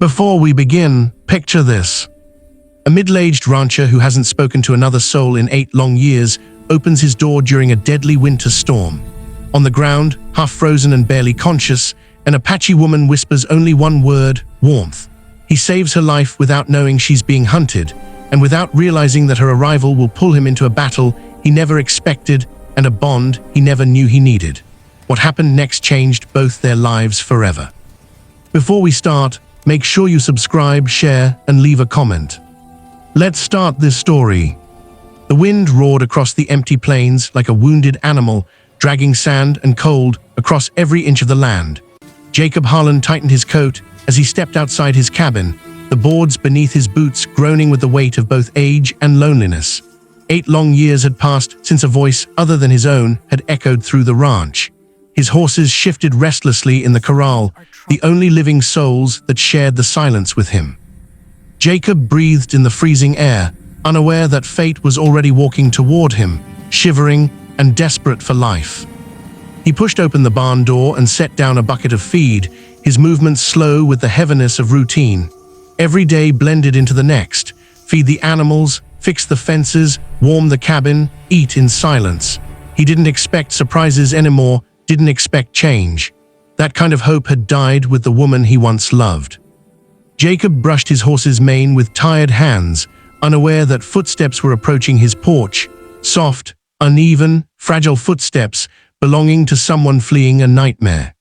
Before we begin, picture this. A middle-aged rancher who hasn't spoken to another soul in 8 long years opens his door during a deadly winter storm. On the ground, half frozen and barely conscious, an Apache woman whispers only one word: warmth. He saves her life without knowing she's being hunted, and without realizing that her arrival will pull him into a battle he never expected and a bond he never knew he needed. What happened next changed both their lives forever. Before we start, make sure you subscribe, share, and leave a comment. Let's start this story. The wind roared across the empty plains like a wounded animal, dragging sand and cold across every inch of the land. Jacob Harlan tightened his coat as he stepped outside his cabin, the boards beneath his boots groaning with the weight of both age and loneliness. 8 long years had passed since a voice other than his own had echoed through the ranch. His horses shifted restlessly in the corral, the only living souls that shared the silence with him. Jacob breathed in the freezing air, unaware that fate was already walking toward him, shivering and desperate for life. He pushed open the barn door and set down a bucket of feed, his movements slow with the heaviness of routine. Every day blended into the next. Feed the animals, fix the fences, warm the cabin, eat in silence. He didn't expect surprises anymore, didn't expect change. That kind of hope had died with the woman he once loved. Jacob brushed his horse's mane with tired hands, unaware that footsteps were approaching his porch. Soft, uneven, fragile footsteps belonging to someone fleeing a nightmare.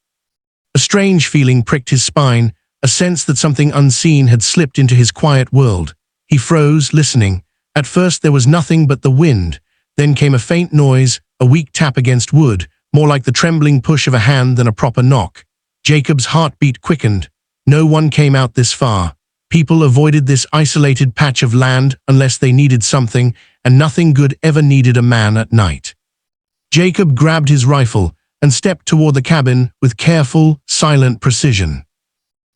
A strange feeling pricked his spine, a sense that something unseen had slipped into his quiet world. He froze, listening. At first there was nothing but the wind. Then came a faint noise, a weak tap against wood, more like the trembling push of a hand than a proper knock. Jacob's heartbeat quickened. No one came out this far. People avoided this isolated patch of land unless they needed something, and nothing good ever needed a man at night. Jacob grabbed his rifle and stepped toward the cabin with careful, silent precision.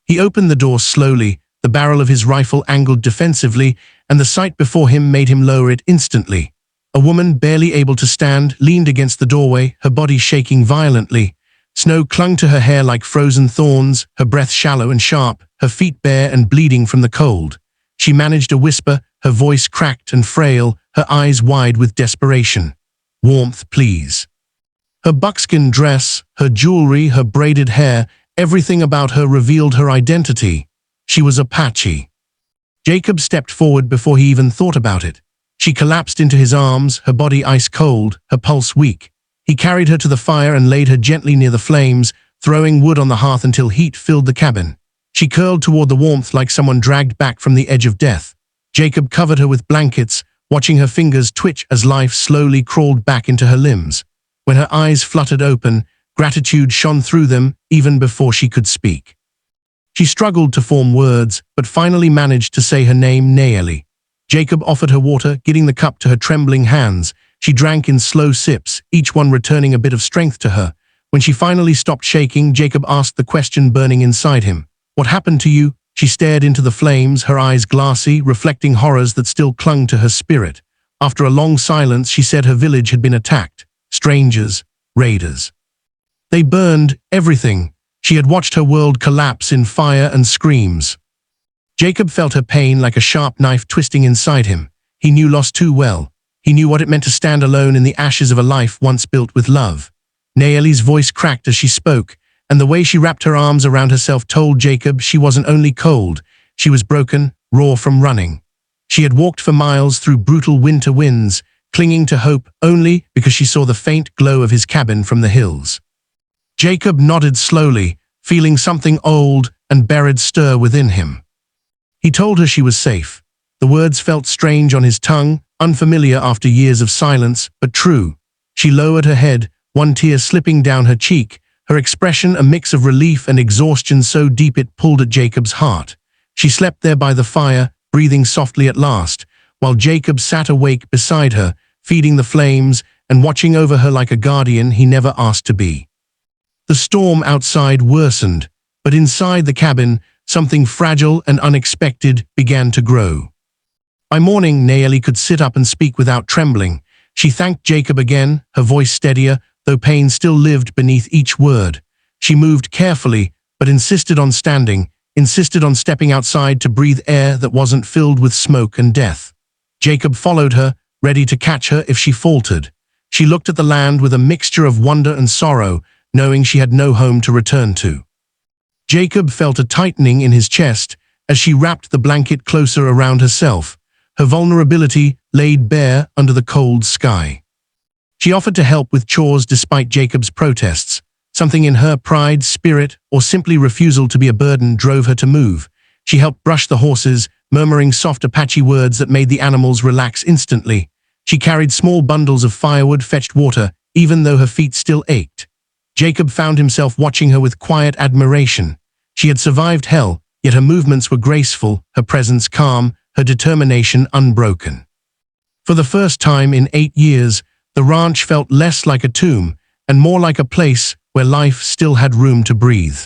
He opened the door slowly, the barrel of his rifle angled defensively, and the sight before him made him lower it instantly. A woman, barely able to stand, leaned against the doorway, her body shaking violently. Snow clung to her hair like frozen thorns, her breath shallow and sharp, her feet bare and bleeding from the cold. She managed a whisper, her voice cracked and frail, her eyes wide with desperation. "Warmth, please." Her buckskin dress, her jewelry, her braided hair, everything about her revealed her identity. She was Apache. Jacob stepped forward before he even thought about it. She collapsed into his arms, her body ice cold, her pulse weak. He carried her to the fire and laid her gently near the flames, throwing wood on the hearth until heat filled the cabin. She curled toward the warmth like someone dragged back from the edge of death. Jacob covered her with blankets, watching her fingers twitch as life slowly crawled back into her limbs. When her eyes fluttered open, gratitude shone through them even before she could speak. She struggled to form words, but finally managed to say her name, Nayeli. Jacob offered her water, getting the cup to her trembling hands. She drank in slow sips, each one returning a bit of strength to her. When she finally stopped shaking, Jacob asked the question burning inside him. "What happened to you?" She stared into the flames, her eyes glassy, reflecting horrors that still clung to her spirit. After a long silence, she said her village had been attacked. Strangers, raiders. They burned everything. She had watched her world collapse in fire and screams. Jacob felt her pain like a sharp knife twisting inside him. He knew loss too well. He knew what it meant to stand alone in the ashes of a life once built with love. Nayeli's voice cracked as she spoke, and the way she wrapped her arms around herself told Jacob she wasn't only cold, she was broken, raw from running. She had walked for miles through brutal winter winds, clinging to hope only because she saw the faint glow of his cabin from the hills. Jacob nodded slowly, feeling something old and buried stir within him. He told her she was safe. The words felt strange on his tongue, unfamiliar after years of silence, but true. She lowered her head, one tear slipping down her cheek, her expression a mix of relief and exhaustion so deep it pulled at Jacob's heart. She slept there by the fire, breathing softly at last, while Jacob sat awake beside her, feeding the flames and watching over her like a guardian he never asked to be. The storm outside worsened, but inside the cabin, something fragile and unexpected began to grow. By morning, Nayeli could sit up and speak without trembling. She thanked Jacob again, her voice steadier, though pain still lived beneath each word. She moved carefully, but insisted on standing, insisted on stepping outside to breathe air that wasn't filled with smoke and death. Jacob followed her, ready to catch her if she faltered. She looked at the land with a mixture of wonder and sorrow, knowing she had no home to return to. Jacob felt a tightening in his chest as she wrapped the blanket closer around herself, her vulnerability laid bare under the cold sky. She offered to help with chores despite Jacob's protests. Something in her pride, spirit, or simply refusal to be a burden drove her to move. She helped brush the horses, murmuring soft Apache words that made the animals relax instantly. She carried small bundles of firewood, fetched water, even though her feet still ached. Jacob found himself watching her with quiet admiration. She had survived hell, yet her movements were graceful, her presence calm, her determination unbroken. For the first time in 8 years, the ranch felt less like a tomb and more like a place where life still had room to breathe.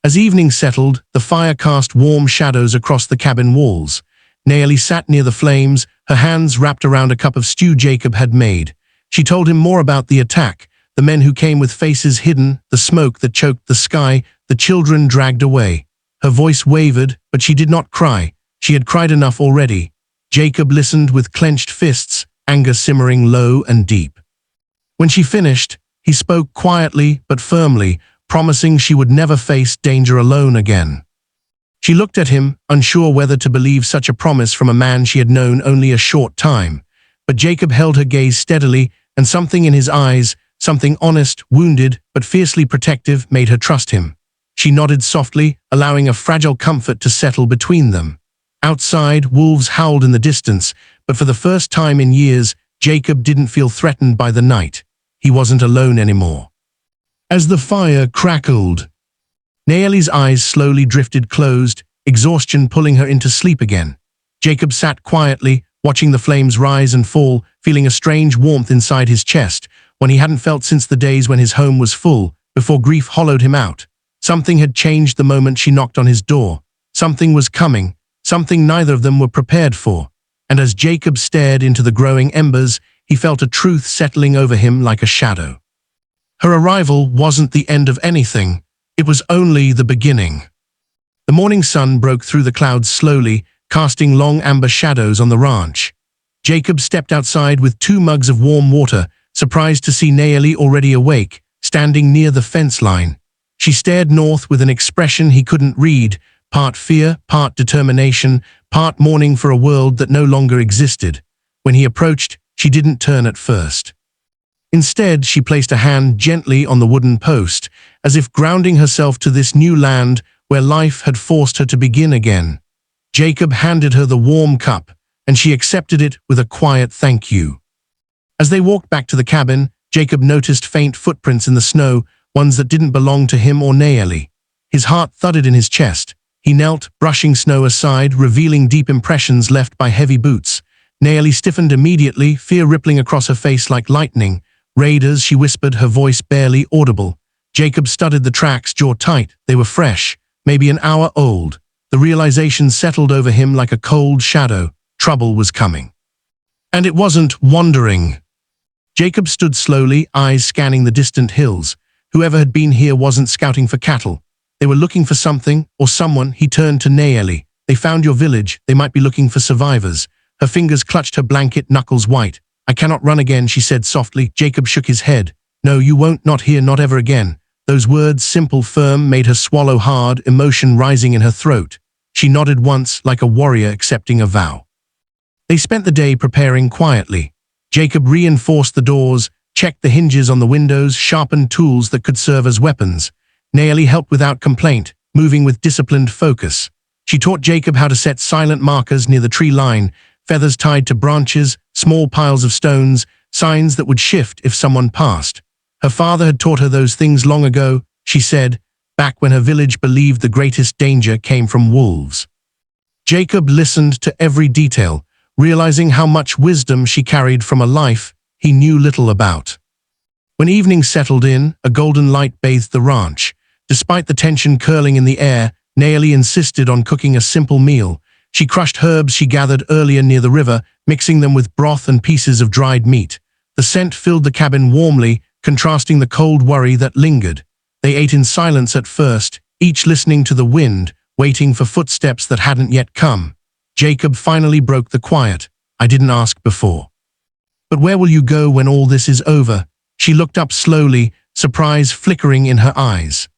As evening settled, the fire cast warm shadows across the cabin walls. Naomi sat near the flames, her hands wrapped around a cup of stew Jacob had made. She told him more about the attack, the men who came with faces hidden, the smoke that choked the sky, the children dragged away. Her voice wavered, but she did not cry. She had cried enough already. Jacob listened with clenched fists, anger simmering low and deep. When she finished, he spoke quietly but firmly, promising she would never face danger alone again. She looked at him, unsure whether to believe such a promise from a man she had known only a short time. But Jacob held her gaze steadily, and something in his eyes, something honest, wounded, but fiercely protective, made her trust him. She nodded softly, allowing a fragile comfort to settle between them. Outside, wolves howled in the distance, but for the first time in years, Jacob didn't feel threatened by the night. He wasn't alone anymore. As the fire crackled, Naomi's eyes slowly drifted closed, exhaustion pulling her into sleep again. Jacob sat quietly, watching the flames rise and fall, feeling a strange warmth inside his chest, one he hadn't felt since the days when his home was full, before grief hollowed him out. Something had changed the moment she knocked on his door. Something was coming, something neither of them were prepared for. And as Jacob stared into the growing embers, he felt a truth settling over him like a shadow. Her arrival wasn't the end of anything. It was only the beginning. The morning sun broke through the clouds slowly, casting long amber shadows on the ranch. Jacob stepped outside with 2 mugs of warm water, surprised to see Naomi already awake, standing near the fence line. She stared north with an expression he couldn't read, part fear, part determination, part mourning for a world that no longer existed. When he approached, she didn't turn at first. Instead, she placed a hand gently on the wooden post, as if grounding herself to this new land where life had forced her to begin again. Jacob handed her the warm cup, and she accepted it with a quiet thank you. As they walked back to the cabin, Jacob noticed faint footprints in the snow, ones that didn't belong to him or Naomi. His heart thudded in his chest. He knelt, brushing snow aside, revealing deep impressions left by heavy boots. Naomi stiffened immediately, fear rippling across her face like lightning. "Raiders," she whispered, her voice barely audible. Jacob studied the tracks, jaw tight. They were fresh, maybe an hour old. The realization settled over him like a cold shadow. Trouble was coming. And it wasn't wandering. Jacob stood slowly, eyes scanning the distant hills. Whoever had been here wasn't scouting for cattle. They were looking for something, or someone. He turned to Naomi. "They found your village. They might be looking for survivors." Her fingers clutched her blanket, knuckles white. "I cannot run again," she said softly. Jacob shook his head. "No, you won't, not here, not ever again." Those words, simple, firm, made her swallow hard, emotion rising in her throat. She nodded once, like a warrior accepting a vow. They spent the day preparing quietly. Jacob reinforced the doors, checked the hinges on the windows, sharpened tools that could serve as weapons. Naomi helped without complaint, moving with disciplined focus. She taught Jacob how to set silent markers near the tree line, feathers tied to branches, small piles of stones, signs that would shift if someone passed. Her father had taught her those things long ago, she said, back when her village believed the greatest danger came from wolves. Jacob listened to every detail, realizing how much wisdom she carried from a life he knew little about. When evening settled in, a golden light bathed the ranch. Despite the tension curling in the air, Naomi insisted on cooking a simple meal. She crushed herbs she gathered earlier near the river, mixing them with broth and pieces of dried meat. The scent filled the cabin warmly, contrasting the cold worry that lingered. They ate in silence at first, each listening to the wind, waiting for footsteps that hadn't yet come. Jacob finally broke the quiet. "I didn't ask before. But where will you go when all this is over?" She looked up slowly, surprise flickering in her eyes.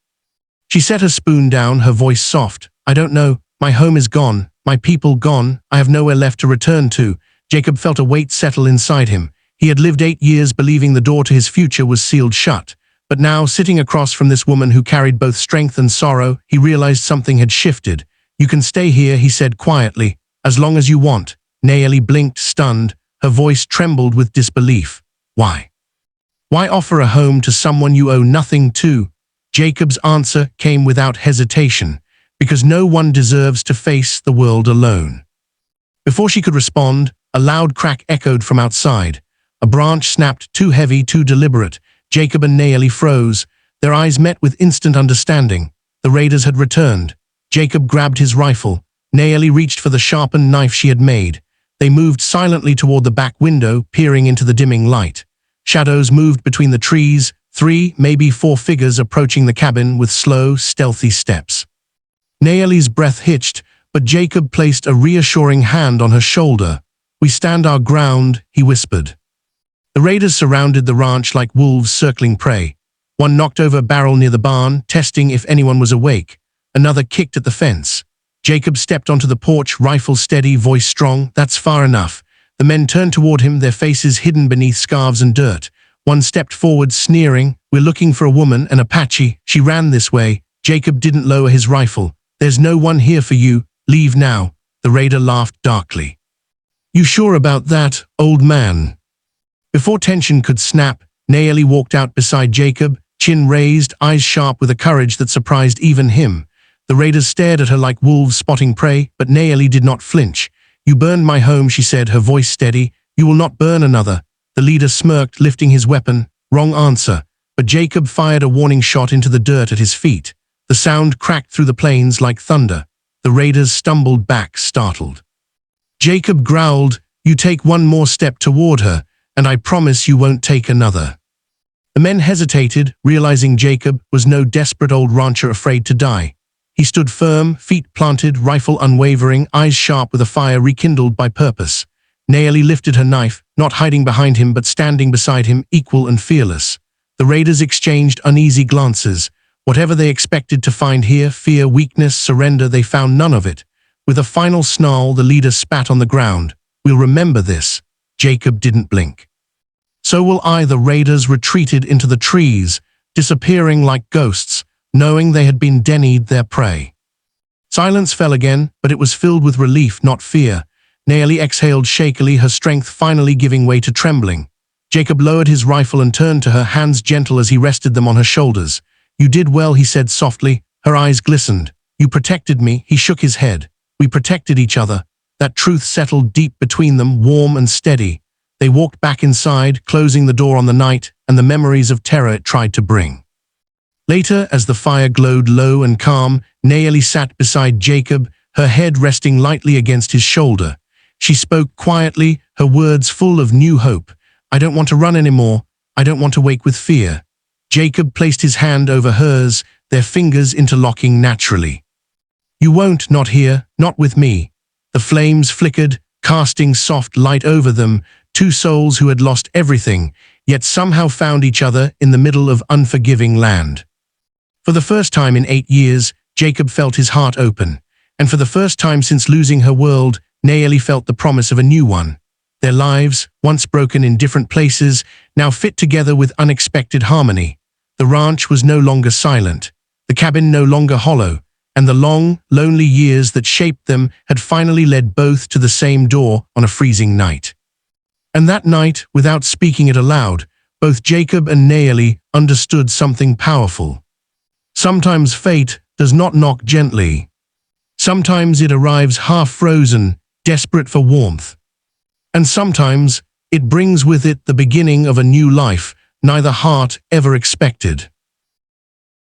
She set her spoon down, her voice soft. "I don't know. My home is gone, my people gone, I have nowhere left to return to." Jacob felt a weight settle inside him. He had lived 8 years believing the door to his future was sealed shut. But now, sitting across from this woman who carried both strength and sorrow, he realized something had shifted. "You can stay here," he said quietly, "as long as you want." Nayeli blinked, stunned. Her voice trembled with disbelief. "Why? Why offer a home to someone you owe nothing to?" Jacob's answer came without hesitation. "Because no one deserves to face the world alone." Before she could respond, a loud crack echoed from outside. A branch snapped, too heavy, too deliberate. Jacob and Nayeli froze. Their eyes met with instant understanding. The raiders had returned. Jacob grabbed his rifle. Nayeli reached for the sharpened knife she had made. They moved silently toward the back window, peering into the dimming light. Shadows moved between the trees, 3, maybe 4 figures approaching the cabin with slow, stealthy steps. Nayeli's breath hitched, but Jacob placed a reassuring hand on her shoulder. "We stand our ground," he whispered. The raiders surrounded the ranch like wolves circling prey. One knocked over a barrel near the barn, testing if anyone was awake. Another kicked at the fence. Jacob stepped onto the porch, rifle steady, voice strong. "That's far enough." The men turned toward him, their faces hidden beneath scarves and dirt. One stepped forward, sneering. "We're looking for a woman, an Apache. She ran this way." Jacob didn't lower his rifle. "There's no one here for you. Leave now." The raider laughed darkly. "You sure about that, old man?" Before tension could snap, Nayeli walked out beside Jacob, chin raised, eyes sharp with a courage that surprised even him. The raiders stared at her like wolves spotting prey, but Nayeli did not flinch. "You burned my home," she said, her voice steady. "You will not burn another." The leader smirked, lifting his weapon. Wrong answer. But Jacob fired a warning shot into the dirt at his feet. The sound cracked through the plains like thunder. The raiders stumbled back, startled. Jacob growled, "You take one more step toward her, and I promise you won't take another." The men hesitated, realizing Jacob was no desperate old rancher afraid to die. He stood firm, feet planted, rifle unwavering, eyes sharp with a fire rekindled by purpose. Nayeli lifted her knife, not hiding behind him but standing beside him, equal and fearless. The raiders exchanged uneasy glances. Whatever they expected to find here, fear, weakness, surrender, they found none of it. With a final snarl, the leader spat on the ground. "We'll remember this." Jacob didn't blink. "So will I." The raiders retreated into the trees, disappearing like ghosts, knowing they had been denied their prey. Silence fell again, but it was filled with relief, not fear. Nayeli exhaled shakily, her strength finally giving way to trembling. Jacob lowered his rifle and turned to her, hands gentle as he rested them on her shoulders. "You did well," he said softly. Her eyes glistened. "You protected me." He shook his head. "We protected each other." That truth settled deep between them, warm and steady. They walked back inside, closing the door on the night and the memories of terror it tried to bring. Later, as the fire glowed low and calm, Nayeli sat beside Jacob, her head resting lightly against his shoulder. She spoke quietly, her words full of new hope. "I don't want to run anymore. I don't want to wake with fear." Jacob placed his hand over hers, their fingers interlocking naturally. "You won't, not here, not with me." The flames flickered, casting soft light over them, two souls who had lost everything, yet somehow found each other in the middle of unforgiving land. For the first time in 8 years, Jacob felt his heart open, and for the first time since losing her world, Nayeli felt the promise of a new one. Their lives, once broken in different places, now fit together with unexpected harmony. The ranch was no longer silent, the cabin no longer hollow, and the long, lonely years that shaped them had finally led both to the same door on a freezing night. And that night, without speaking it aloud, both Jacob and Nayeli understood something powerful. Sometimes fate does not knock gently. Sometimes it arrives half-frozen, desperate for warmth. And sometimes it brings with it the beginning of a new life neither heart ever expected.